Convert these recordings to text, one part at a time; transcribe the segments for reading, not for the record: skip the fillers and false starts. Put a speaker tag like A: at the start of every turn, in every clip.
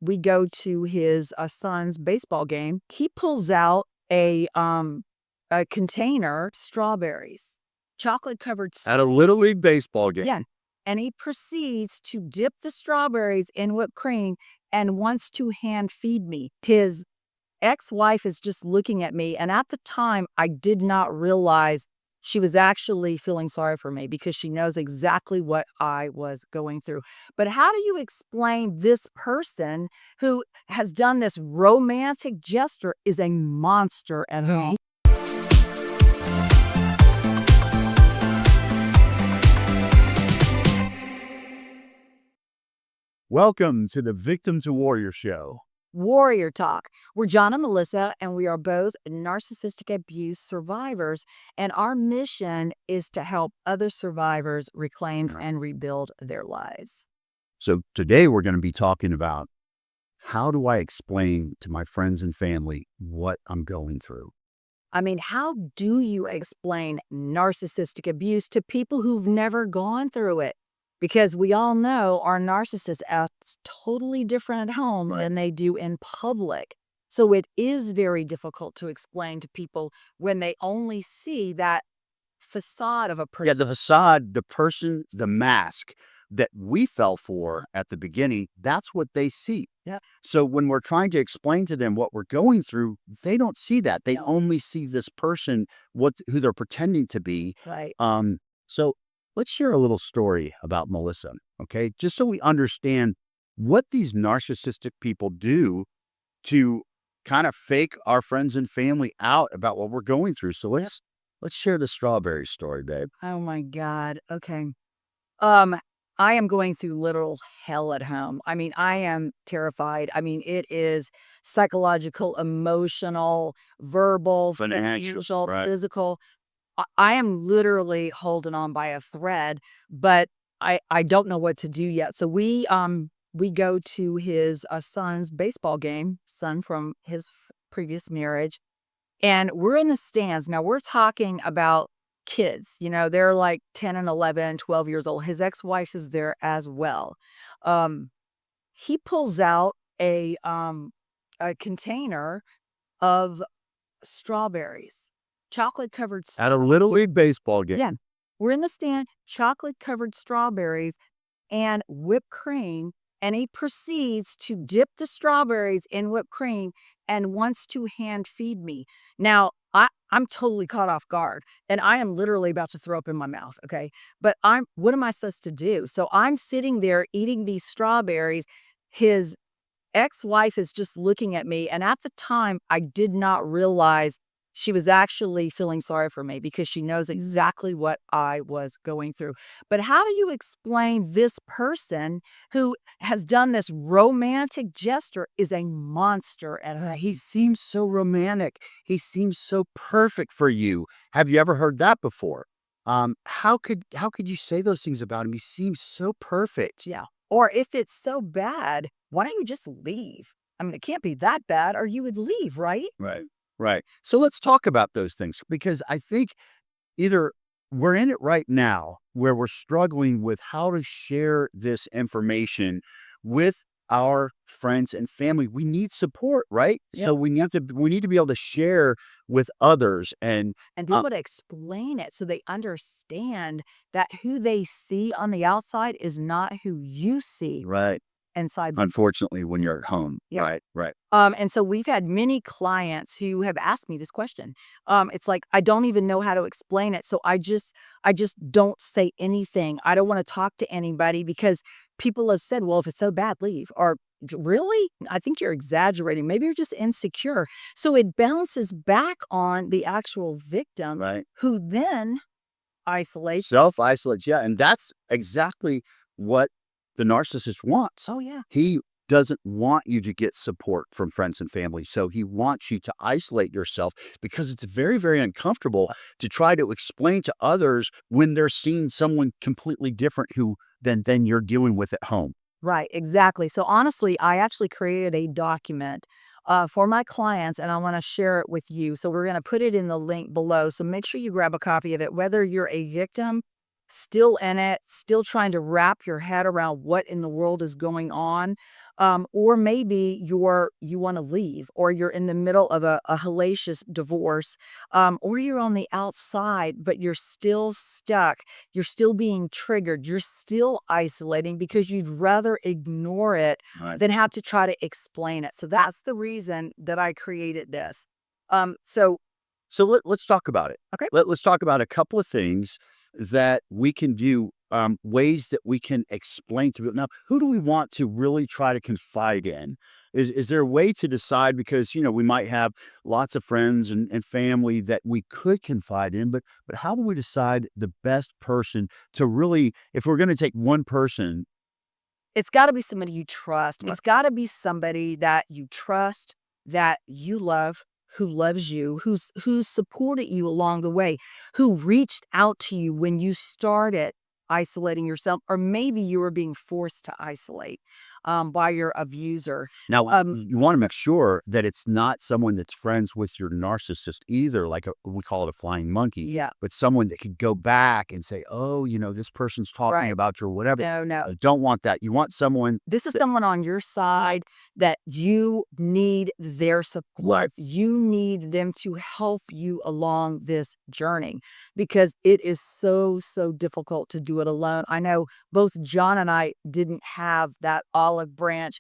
A: we go to his son's baseball game. He pulls out a container, strawberries, chocolate covered.
B: At a Little League baseball game.
A: Yeah. And he proceeds to dip the strawberries in whipped cream and wants to hand feed me. His ex-wife is just looking at me. And at the time, I did not realize she was actually feeling sorry for me because she knows exactly what I was going through. But how do you explain this person who has done this romantic gesture is a monster at home?
B: Welcome to the Victim to Warrior Show.
A: Warrior Talk. We're John and Melissa, and we are both narcissistic abuse survivors. And our mission is to help other survivors reclaim and rebuild their lives.
B: So today we're going to be talking about how do I explain to my friends and family what I'm going through?
A: I mean, how do you explain narcissistic abuse to people who've never gone through it? Because we all know our narcissists act totally different at home than they do in public. So it is very difficult to explain to people when they only see that facade of a person.
B: Yeah, the facade, the person, the mask that we fell for at the beginning, that's what they see.
A: Yeah.
B: So when we're trying to explain to them what we're going through, they don't see that. They only see this person, who they're pretending to be.
A: Right.
B: So let's share a little story about Melissa, okay? Just so we understand what these narcissistic people do to kind of fake our friends and family out about what we're going through. So let's share the strawberry story, babe.
A: Oh my God. Okay. I am going through literal hell at home. I mean, I am terrified. I mean, it is psychological, emotional, verbal, financial,
B: Right.
A: physical. I am literally holding on by a thread, but I don't know what to do yet. So we go to his son's baseball game, son from his previous marriage, and we're in the stands. Now we're talking about kids, they're like 10 and 11, 12 years old. His ex-wife is there as well. Um, he pulls out a container of strawberries, chocolate covered.
B: At a Little League baseball game.
A: Yeah. We're in the stand, chocolate covered strawberries and whipped cream. And he proceeds to dip the strawberries in whipped cream and wants to hand feed me. Now, I'm totally caught off guard and I am literally about to throw up in my mouth. Okay. But what am I supposed to do? So I'm sitting there eating these strawberries. His ex-wife is just looking at me. And at the time, I did not realize she was actually feeling sorry for me because she knows exactly what I was going through. But how do you explain this person who has done this romantic gesture is a monster at home?
B: He seems so romantic. He seems so perfect for you. Have you ever heard that before? How could you say those things about him? He seems so perfect.
A: Yeah. Or if it's so bad, why don't you just leave? I mean, it can't be that bad, or you would leave, right?
B: Right. Right. So let's talk about those things because I think either we're in it right now where we're struggling with how to share this information with our friends and family. We need support, right?
A: Yep.
B: So we need to be able to share with others and
A: be able to explain it so they understand that who they see on the outside is not who you see
B: right.
A: inside.
B: Unfortunately, when you're at home.
A: Yeah.
B: Right. Right.
A: And so we've had many clients who have asked me this question. It's like, I don't even know how to explain it. So I just don't say anything. I don't want to talk to anybody because people have said, well, if it's so bad, leave. Or really? I think you're exaggerating. Maybe you're just insecure. So it bounces back on the actual victim,
B: Right.
A: who then isolates.
B: Self-isolates. Yeah. And that's exactly what the narcissist wants.
A: Oh, yeah.
B: He doesn't want you to get support from friends and family. So he wants you to isolate yourself because it's very, very uncomfortable to try to explain to others when they're seeing someone completely different than you're dealing with at home.
A: Right, exactly. So honestly, I actually created a document for my clients and I want to share it with you. So we're going to put it in the link below. So make sure you grab a copy of it, whether you're a victim, still in it, still trying to wrap your head around what in the world is going on. Or maybe you want to leave, or you're in the middle of a hellacious divorce, or you're on the outside, but you're still stuck. You're still being triggered. You're still isolating because you'd rather ignore it
B: Right.
A: than have to try to explain it. So that's the reason that I created this. So
B: So let's talk about it.
A: okay.
B: Let's talk about a couple of things that we can do, ways that we can explain to people. Now, who do we want to really try to confide in? Is there a way to decide? Because, we might have lots of friends and family that we could confide in, but how do we decide the best person to really, if we're going to take one person?
A: It's gotta be somebody you trust.
B: Right.
A: It's gotta be somebody that you trust, that you love, who loves you, who's supported you along the way, who reached out to you when you started isolating yourself, or maybe you were being forced to isolate, by your abuser.
B: Now,
A: Um
B: you wanna make sure that it's not someone that's friends with your narcissist either, like we call it a flying monkey,
A: Yeah,
B: but someone that could go back and say, "Oh, this person's talking
A: right.
B: about you," or whatever.
A: No, no.
B: Don't want that. You want someone
A: This is
B: that.
A: someone on your side that you need their support.
B: Right.
A: You need them to help you along this journey because it is so, so difficult to do it alone. I know both John and I didn't have that olive branch.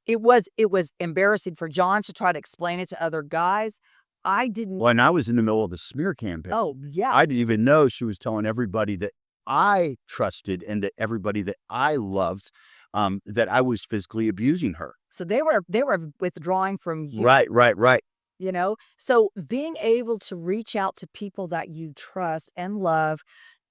A: It was embarrassing for John to try to explain it to other guys. I didn't.
B: When I was in the middle of the smear campaign,
A: Oh, yeah.
B: I didn't even know she was telling everybody that I trusted and that everybody that I loved, that I was physically abusing her.
A: So they were withdrawing from you.
B: Right, right, right.
A: So being able to reach out to people that you trust and love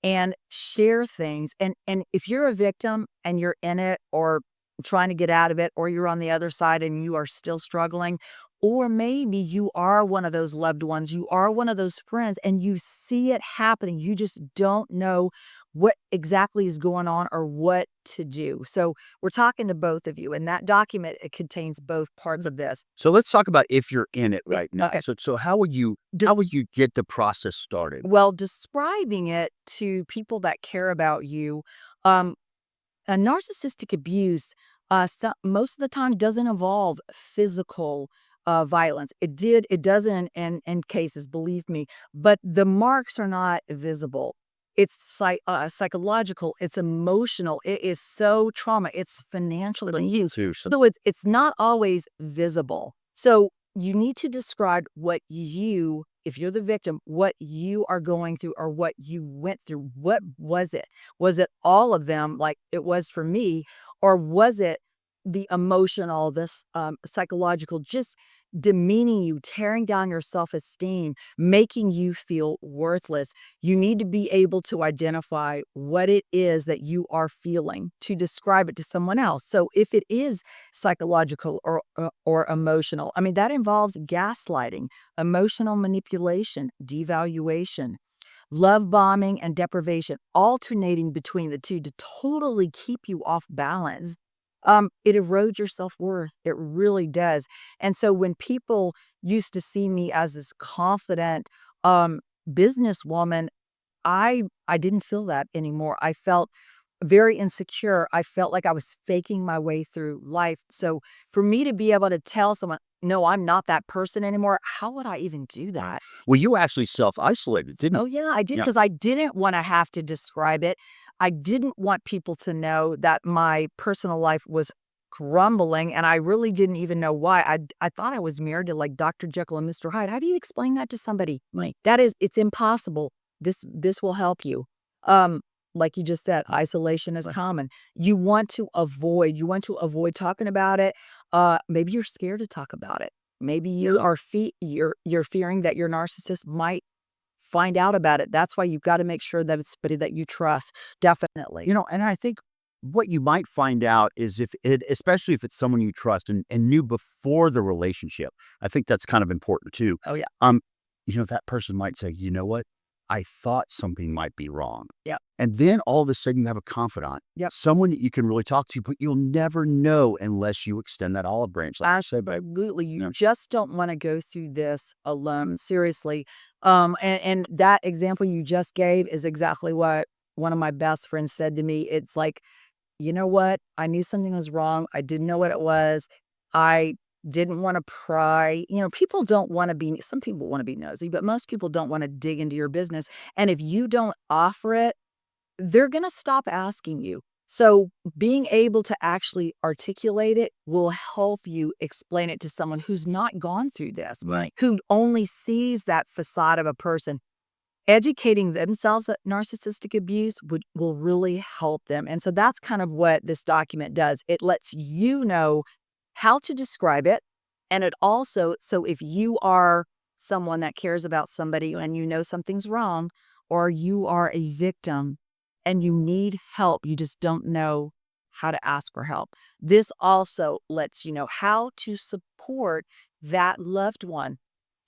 A: and share things, and if you're a victim and you're in it or trying to get out of it, or you're on the other side and you are still struggling, or maybe you are one of those loved ones, you are one of those friends and you see it happening, you just don't know what exactly is going on or what to do. So we're talking to both of you, and that document, it contains both parts of this.
B: So let's talk about if you're in it
A: Yeah,
B: right now.
A: okay.
B: So how would you get the process started?
A: Well, describing it to people that care about you, um, a narcissistic abuse, most of the time doesn't involve physical violence. It does in cases, believe me, but the marks are not visible. It's psychological, it's emotional, it is so trauma, it's financially used.
B: Seriously.
A: So it's not always visible. So you need to describe what you, if you're the victim, what you are going through or what you went through. What was it? Was it all of them like it was for me? Or was it the emotional, this psychological, just demeaning you, tearing down your self esteem, making you feel worthless? You need to be able to identify what it is that you are feeling to describe it to someone else. So if it is psychological or emotional, I mean, that involves gaslighting, emotional manipulation, devaluation, love bombing, and deprivation, alternating between the two to totally keep you off balance. It erodes your self-worth. It really does. And so when people used to see me as this confident um businesswoman, I didn't feel that anymore. I felt very insecure. I felt like I was faking my way through life. So for me to be able to tell someone, "No, I'm not that person anymore," how would I even do that?
B: Well, you actually self-isolated, didn't
A: Oh,
B: you?
A: yeah, I did
B: Yeah.
A: because I didn't wanna have to describe it. I didn't want people to know that my personal life was crumbling, and I really didn't even know why. I thought I was married to, like, Dr. Jekyll and Mr. Hyde. How do you explain that to somebody?
B: Right.
A: It's impossible. This will help you. Um, like you just said, isolation is
B: Right.
A: common. You want to avoid talking about it. Maybe you're scared to talk about it. Maybe you're fearing that your narcissist might find out about it. That's why you've gotta make sure that it's somebody that you trust, definitely.
B: And I think what you might find out is if it, especially if it's someone you trust and knew before the relationship, I think that's kind of important too.
A: Oh, yeah.
B: Um, that person might say, you know what? I thought something might be wrong.
A: Yeah.
B: And then all of a sudden you have a confidant,
A: Yep.
B: someone that you can really talk to, but you'll never know unless you extend that olive branch. Like you said, babe.
A: Absolutely, you
B: Yeah.
A: just don't wanna go through this alone, seriously. And that example you just gave is exactly what one of my best friends said to me. It's like, you know what? I knew something was wrong. I didn't know what it was. I didn't want to pry. People don't want to be, some people want to be nosy, but most people don't want to dig into your business. And if you don't offer it, they're going to stop asking you. So being able to actually articulate it will help you explain it to someone who's not gone through this,
B: Right.
A: who only sees that facade of a person. Educating themselves at narcissistic abuse will really help them, and so that's kind of what this document does. It lets you know how to describe it, and it also so if you are someone that cares about somebody and you know something's wrong, or you are a victim and you need help, you just don't know how to ask for help. This also lets you know how to support that loved one.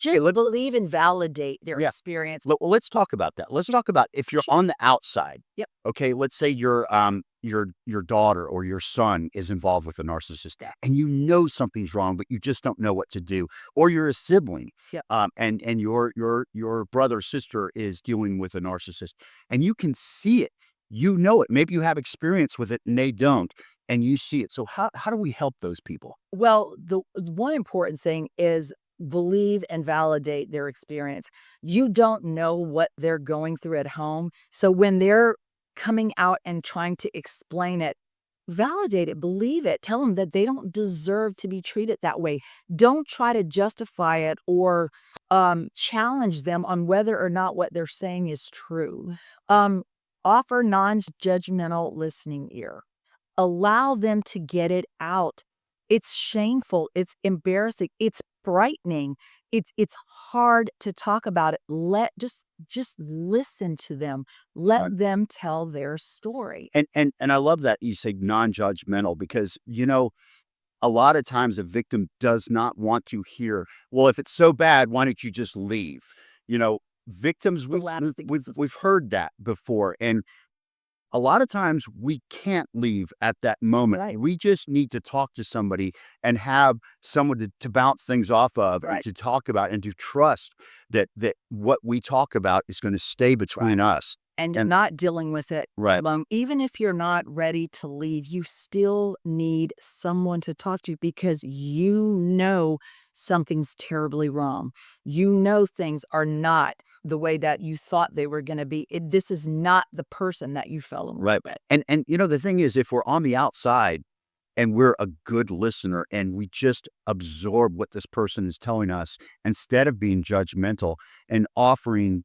B: Hey,
A: Just believe and validate their
B: yeah.
A: experience.
B: Let's talk about that. Let's talk about if you're
A: Sure.
B: on the outside.
A: Yep.
B: Okay, let's say your daughter or your son is involved with a narcissist,
A: Yeah.
B: and you know something's wrong, but you just don't know what to do. Or you're a sibling,
A: Yep.
B: and your brother or sister is dealing with a narcissist, and you can see it. You know it. Maybe you have experience with it, and they don't, and you see it. So how do we help those people?
A: Well, the one important thing is believe and validate their experience. You don't know what they're going through at home. So when they're coming out and trying to explain it, validate it, believe it, tell them that they don't deserve to be treated that way. Don't try to justify it or challenge them on whether or not what they're saying is true. Um, Offer non judgmental listening ear, allow them to get it out. It's shameful, it's embarrassing, it's frightening. It's hard to talk about it. Just listen to them. Let
B: Right.
A: them tell their story.
B: And I love that you say non-judgmental because a lot of times a victim does not want to hear, well, if it's so bad, why don't you just leave? You know, victims
A: Collapse the
B: we've heard that before. And a lot of times we can't leave at that moment.
A: right,
B: We just need to talk to somebody and have someone to bounce things off of and
A: right,
B: to talk about and to trust that what we talk about is going to stay
A: right.
B: between us.
A: And
B: And
A: not dealing with it
B: right,
A: alone. Even if you're not ready to leave, you still need someone to talk to because you know something's terribly wrong. You know things are not the way that you thought they were going to be. This is not the person that you fell in love
B: right.
A: with.
B: And the thing is, if we're on the outside and we're a good listener and we just absorb what this person is telling us instead of being judgmental and offering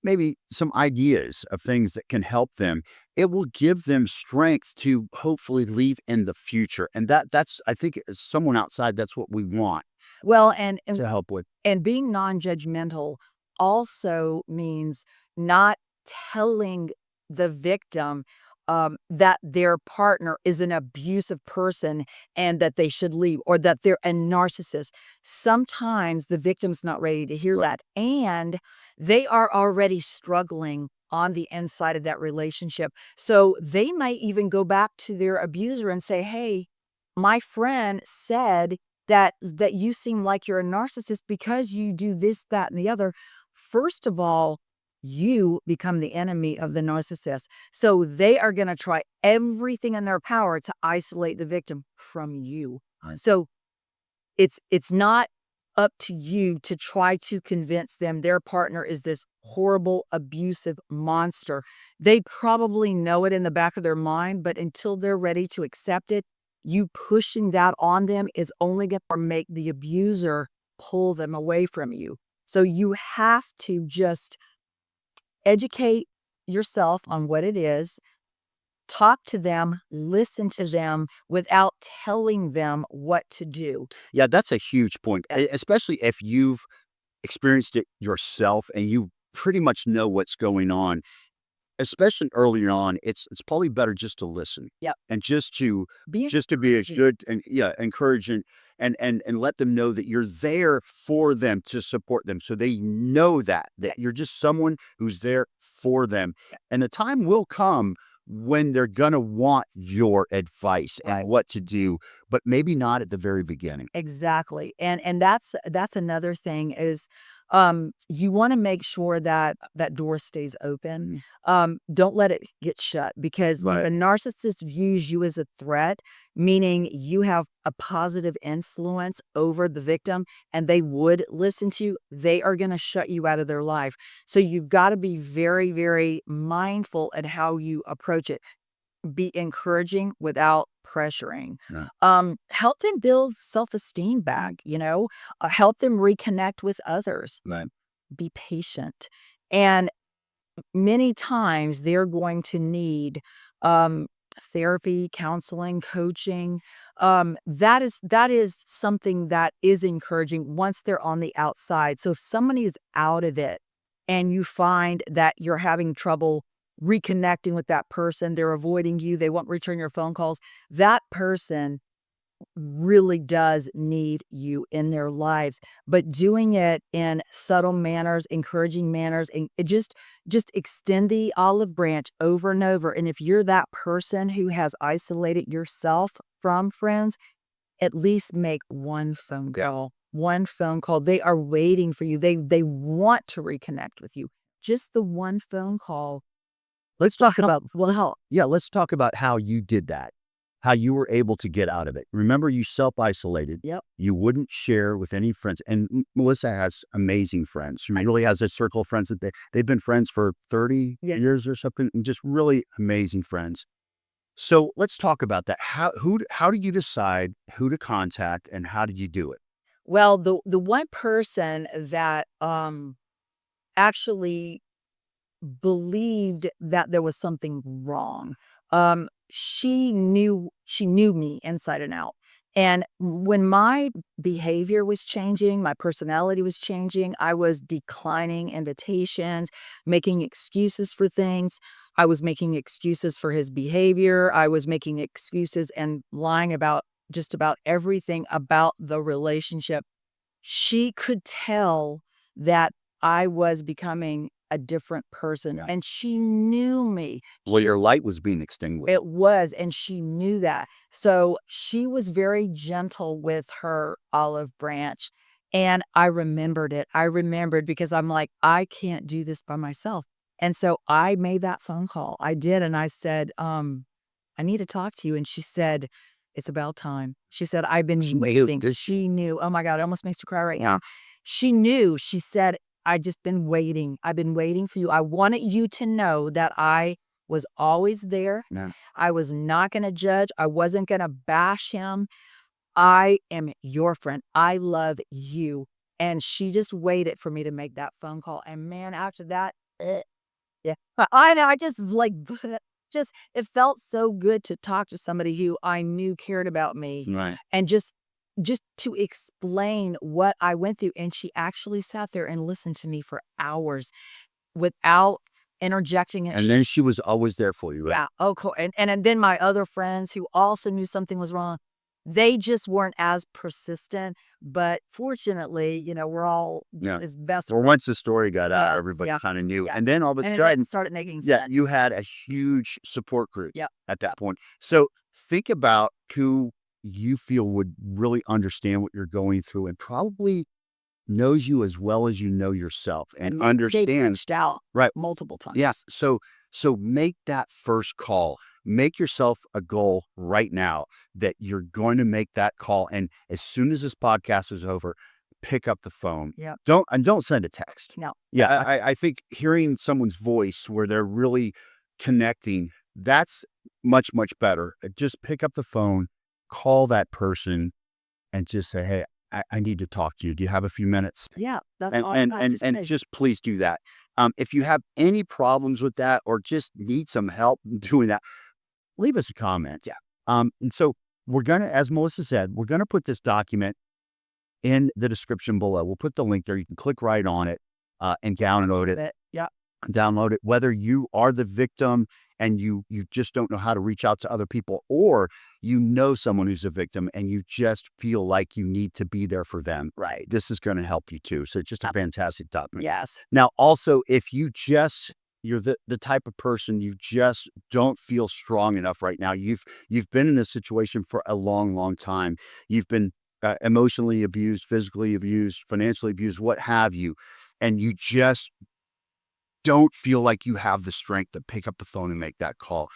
B: maybe some ideas of things that can help them, it will give them strength to hopefully leave in the future. And that's I think as someone outside, that's what we want
A: Well, and
B: to help with.
A: And being non-judgmental also means not telling the victim, that their partner is an abusive person and that they should leave or that they're a narcissist. Sometimes the victim's not ready to hear
B: Right.
A: that, and they are already struggling on the inside of that relationship. So they might even go back to their abuser and say, "Hey, my friend said that you seem like you're a narcissist because you do this, that, and the other." First of all, you become the enemy of the narcissist. So they are going to try everything in their power to isolate the victim from you.
B: Right.
A: So it's not up to you to try to convince them their partner is this horrible, abusive monster. They probably know it in the back of their mind, but until they're ready to accept it, you pushing that on them is only going to make the abuser pull them away from you. So you have to just educate yourself on what it is, talk to them, listen to them without telling them what to do.
B: Yeah, that's a huge point, especially if you've experienced it yourself and you pretty much know what's going on. Especially early on, it's probably better just to listen
A: Yep.
B: and
A: Be
B: just to be a
A: encouraging.
B: good and yeah, encouraging and let them know that you're there for them to support them so they know that you're just someone who's there for them. And the time will come when they're gonna want your advice and
A: Right.
B: what to do, but maybe not at the very beginning.
A: Exactly. And that's another thing is You wanna make sure that that door stays open. Don't let it get shut because if
B: Right.
A: a narcissist views you as a threat, meaning you have a positive influence over the victim and they would listen to you, they are gonna shut you out of their life. So you've gotta be very, very mindful at how you approach it. Be encouraging without pressuring.
B: Yeah.
A: Help them build self-esteem back, help them reconnect with others.
B: Right.
A: Be patient. And many times they're going to need um, therapy, counseling, coaching. That is something that is encouraging once they're on the outside. So if somebody is out of it and you find that you're having trouble reconnecting with that person, they're avoiding you, they won't return your phone calls, that person really does need you in their lives, but doing it in subtle manners, encouraging manners, and it just extend the olive branch over and over. And if you're that person who has isolated yourself from friends, at least make one phone
B: Yeah.
A: call. One phone call. They are waiting for you. They want to reconnect with you. Just the one phone call.
B: Let's talk
A: Help
B: about
A: will help.
B: yeah, let's talk about how you did that, how you were able to get out of it. Remember, you self-isolated.
A: Yep.
B: You wouldn't share with any friends, and Melissa has amazing friends. She really has a circle of friends that they've been friends for 30
A: Yeah.
B: years or something, and just really amazing friends. So let's talk about that. How do you decide who to contact, and how did you do it?
A: Well, the one person that actually believed that there was something wrong. She knew me inside and out. And when my behavior was changing, my personality was changing, I was declining invitations, making excuses for things. I was making excuses for his behavior. I was making excuses and lying about just about everything about the relationship. She could tell that I was becoming a different person,
B: Yeah.
A: and she knew me.
B: Well, your light was being extinguished.
A: It was, and she knew that. So, she was very gentle with her olive branch, and I remembered it. I remembered because I'm like, "I can't do this by myself." And so I made that phone call. I did, and I said, "I need to talk to you." And she said, "It's about time." She said, "I've been
B: She knew,
A: waiting."
B: did she?
A: She knew. Oh my god, it almost makes me cry right now. She knew. She said, "I just been waiting. I've been waiting for you. I wanted you to know that I was always there.
B: Yeah.
A: I was not gonna judge. I wasn't gonna bash him. I am your friend. I love you." And she just waited for me to make that phone call. And man, after that, yeah. I know, I just, like, just it felt so good to talk to somebody who I knew cared about me
B: Right.
A: and just to explain what I went through, and she actually sat there and listened to me for hours without interjecting, and
B: And
A: she
B: then she was always there for you, right?
A: yeah, oh, cool, and then my other friends who also knew something was wrong, they just weren't as persistent, but fortunately, we're all
B: Yeah.
A: as best
B: Well, once the story got out,
A: yeah,
B: everybody
A: yeah,
B: kind of knew.
A: yeah,
B: And then all of a
A: and it
B: sudden,
A: started making
B: yeah,
A: sense.
B: you had a huge support group
A: Yeah.
B: at that point. So think about who you feel would really understand what you're going through and probably knows you as well as you know yourself and
A: And they
B: understands.
A: reached out
B: Right.
A: multiple
B: Yeah.
A: times.
B: So make that first call. Make yourself a goal right now that you're going to make that call. And as soon as this podcast is over, pick up the phone.
A: Yep.
B: Don't send a text.
A: No.
B: Yeah, I think hearing someone's voice where they're really connecting, that's much, much better. Just pick up the phone, call that person, and just say, "Hey, I need to talk to you. Do you have a few minutes?"
A: Yeah, that's
B: And
A: all
B: and
A: I had
B: and
A: to
B: and
A: say.
B: just please do that. If you have any problems with that or just need some help doing that, leave us a comment. Yeah. And so we're gonna, as Melissa said, we're gonna put this document in the description below. We'll put the link there. You can click right on it and download it.
A: Yeah.
B: Download it. Whether you are the victim and you just don't know how to reach out to other people, or you know someone who's a victim and you just feel like you need to be there for them.
A: Right.
B: This is going to help you too. So it's just a fantastic document.
A: Yes.
B: Now, also, if you're the type of person you just don't feel strong enough right now. You've been in this situation for a long, long time. You've been emotionally abused, physically abused, financially abused, what have you. and you just don't feel like you have the strength to pick up the phone and make that call,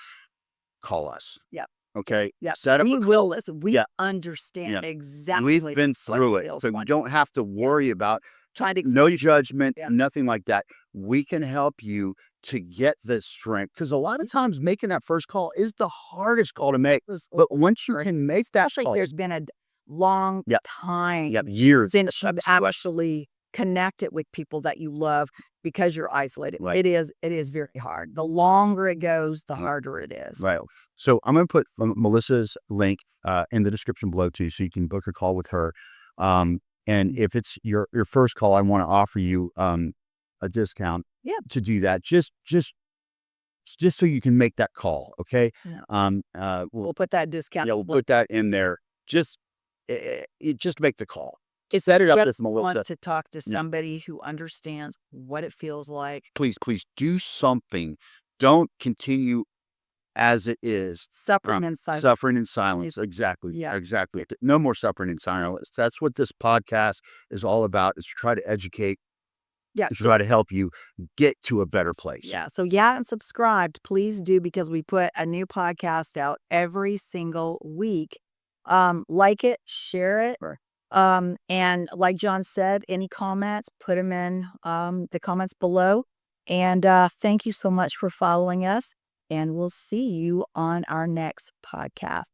B: call us.
A: Yeah.
B: Okay?
A: Yeah.
B: Set up
A: We
B: a
A: will listen. We
B: Yeah.
A: understand
B: Yeah.
A: exactly
B: We've been
A: what it
B: through it,
A: feels
B: so you
A: like.
B: don't have to worry about
A: Trying to
B: no
A: explain.
B: judgment,
A: Yeah.
B: nothing like that. We can help you to get the strength because a lot of times making that first call is the hardest call to make. But once you can make that
A: Especially
B: call,
A: there's been a long
B: Yep.
A: time
B: years.
A: since you've actually connected with people that you love because you're isolated.
B: Right.
A: It is very hard. The longer it goes, the harder it is.
B: Right. So I'm going to put Melissa's link in the description below too, so you can book a call with her. And if it's your first call, I want to offer you a discount.
A: Yeah.
B: To do that, just so you can make that call. Okay.
A: Yeah.
B: We'll
A: We'll put that discount.
B: Yeah, we'll put that in there. Just make the call.
A: It's
B: Set it up
A: just
B: as Melissa.
A: want to talk to
B: Yeah.
A: somebody who understands what it feels like.
B: Please do something. Don't continue as it is.
A: Suffering in silence.
B: Suffering in silence. Exactly.
A: Yeah.
B: Exactly. No more suffering in silence. That's what this podcast is all about, is to try to educate,
A: Yeah.
B: to try to help you get to a better place.
A: Yeah. So and subscribed, please do, because we put a new podcast out every single week. Like it, share it. And like John said, any comments, put them in the comments below. And thank you so much for following us. And we'll see you on our next podcast.